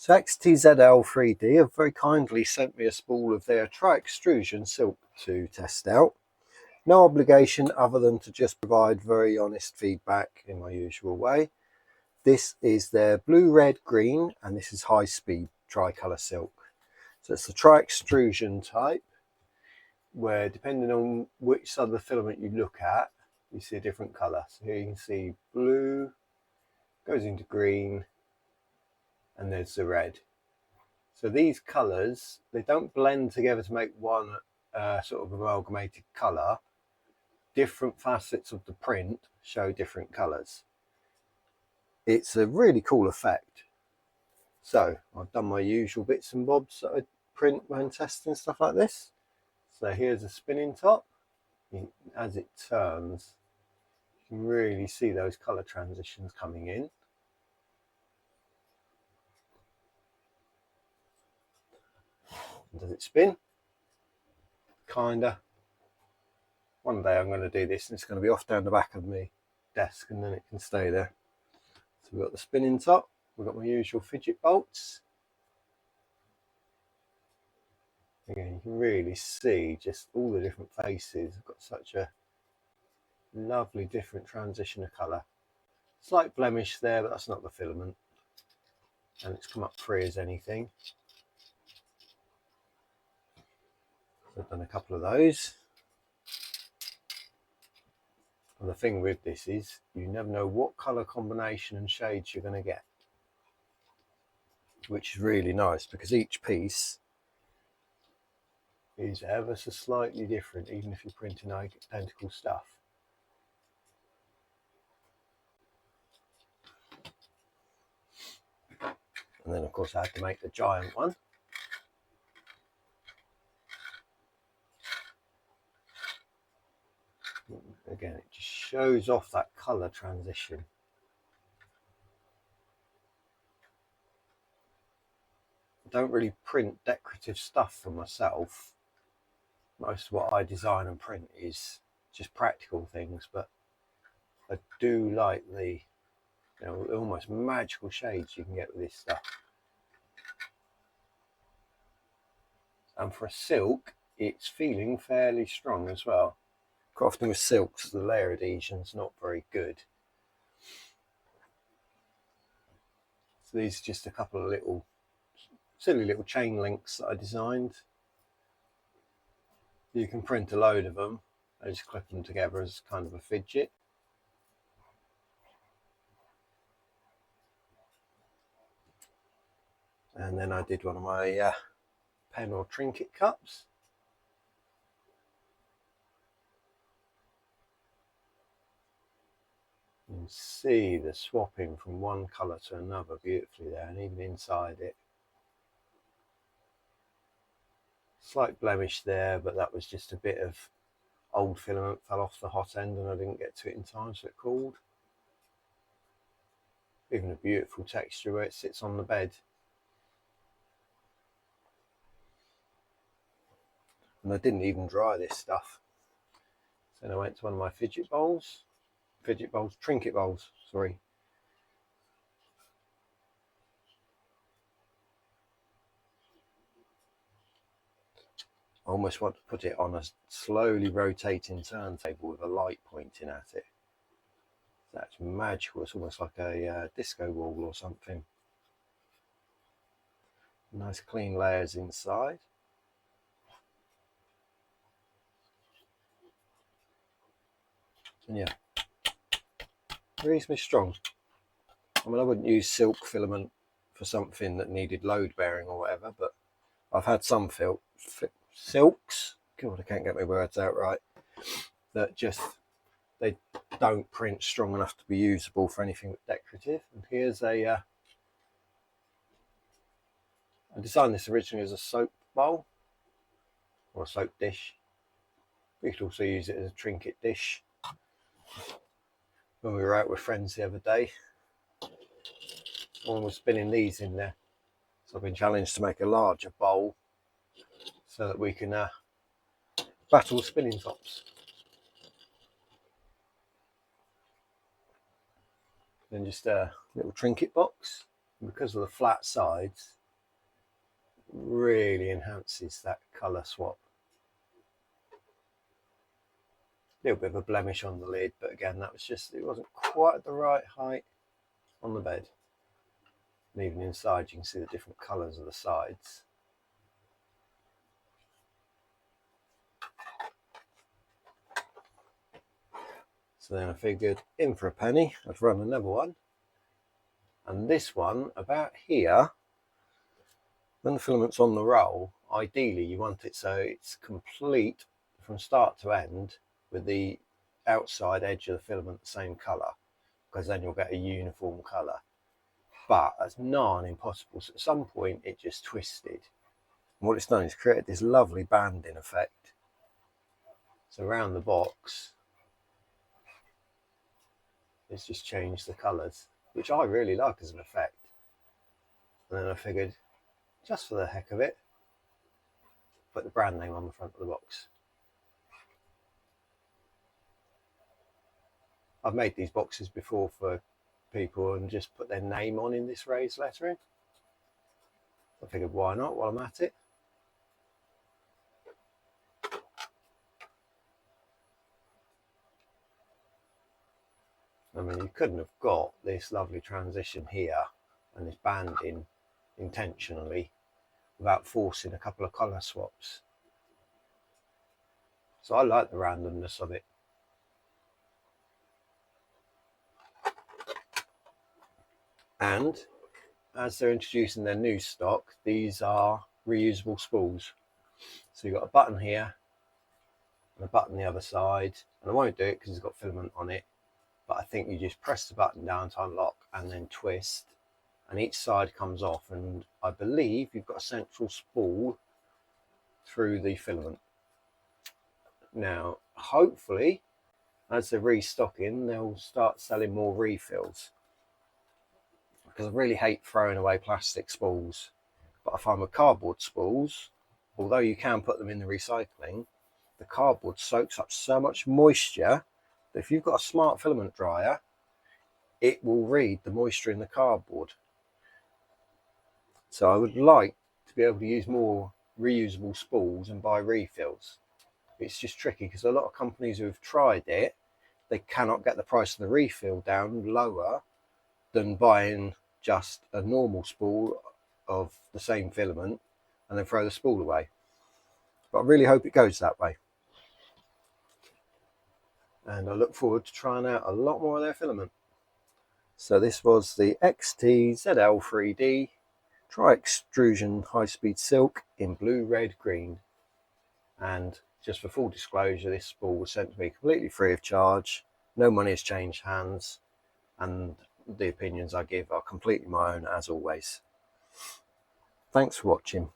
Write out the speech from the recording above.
So XTZL3D have very kindly sent me a spool of their tri-extrusion silk to test out. No obligation other than to just provide very honest feedback in my usual way. This is their BlueRedGreen and this is high speed tricolour silk. So it's the tri-extrusion type where depending on which side of the filament you look at, you see a different colour. So here you can see blue, goes into green, and there's the red. So these colours, they don't blend together to make one sort of amalgamated colour. Different facets of the print show different colours. It's a really cool effect. So I've done my usual bits and bobs that I print when testing stuff like this. So here's a spinning top. As it turns, you can really see those colour transitions coming in. Does it spin? Kinda. One day I'm going to do this and it's going to be off down the back of my desk and then it can stay there. So we've got the spinning top, we've got my usual fidget bolts. Again, you can really see just all the different faces. I've got such a lovely different transition of colour. Slight blemish there, but that's not the filament. And it's come up free as anything. So I've done a couple of those. And the thing with this is you never know what colour combination and shades you're going to get, which is really nice because each piece is ever so slightly different, even if you're printing identical stuff. And then of course I had to make the giant one. Again, it just shows off that colour transition. I don't really print decorative stuff for myself. Most of what I design and print is just practical things, but I do like the almost magical shades you can get with this stuff. And for a silk, it's feeling fairly strong as well. Quite often with silks, the layer adhesion's not very good. So these are just a couple of little silly little chain links that I designed. You can print a load of them. I just clip them together as kind of a fidget. And then I did one of my pen or trinket cups. You can see the swapping from one colour to another beautifully there, and even inside it. Slight blemish there, but that was just a bit of old filament fell off the hot end and I didn't get to it in time, so it cooled. Even a beautiful texture where it sits on the bed. And I didn't even dry this stuff. So then I went to one of my trinket bowls, sorry. I almost want to put it on a slowly rotating turntable with a light pointing at it. That's magical. It's almost like a disco ball or something. Nice clean layers inside. And yeah, reasonably strong. I mean, I wouldn't use silk filament for something that needed load bearing or whatever, but I've had some silks, God, I can't get my words out right, that just, they don't print strong enough to be usable for anything decorative. And here's I designed this originally as a soap bowl or a soap dish. We could also use it as a trinket dish. When we were out with friends the other day, someone was spinning these in there. So I've been challenged to make a larger bowl so that we can battle spinning tops. Then just a little trinket box. because of the flat sides, really enhances that colour swap. A little bit of a blemish on the lid, but again, that was just, it wasn't quite at the right height on the bed. And even inside you can see the different colours of the sides. So then I figured, in for a penny, I'd run another one. And this one, about here, when the filament's on the roll, ideally you want it so it's complete from start to end with the outside edge of the filament the same colour, because then you'll get a uniform colour. But that's nigh impossible, so at some point it just twisted. And what it's done is created this lovely banding effect. So around the box, it's just changed the colours, which I really like as an effect. And then I figured, just for the heck of it, put the brand name on the front of the box. I've made these boxes before for people and just put their name on in this raised lettering. I figured, why not while I'm at it? I mean, you couldn't have got this lovely transition here and this banding intentionally without forcing a couple of colour swaps. So I like the randomness of it. And as they're introducing their new stock, these are reusable spools. So you've got a button here and a button the other side. And I won't do it because it's got filament on it. But I think you just press the button down to unlock and then twist, and each side comes off, and I believe you've got a central spool through the filament. Now hopefully as they're restocking they'll start selling more refills, because I really hate throwing away plastic spools. But I find with cardboard spools, although you can put them in the recycling, the cardboard soaks up so much moisture. If you've got a smart filament dryer, it will read the moisture in the cardboard. So I would like to be able to use more reusable spools and buy refills. It's just tricky because a lot of companies who have tried it, they cannot get the price of the refill down lower than buying just a normal spool of the same filament and then throw the spool away. But I really hope it goes that way. And I look forward to trying out a lot more of their filament. So this was the XTZL3D tri-extrusion high-speed silk in blue, red, green. And just for full disclosure, this spool was sent to me completely free of charge. No money has changed hands, and the opinions I give are completely my own as always. Thanks for watching.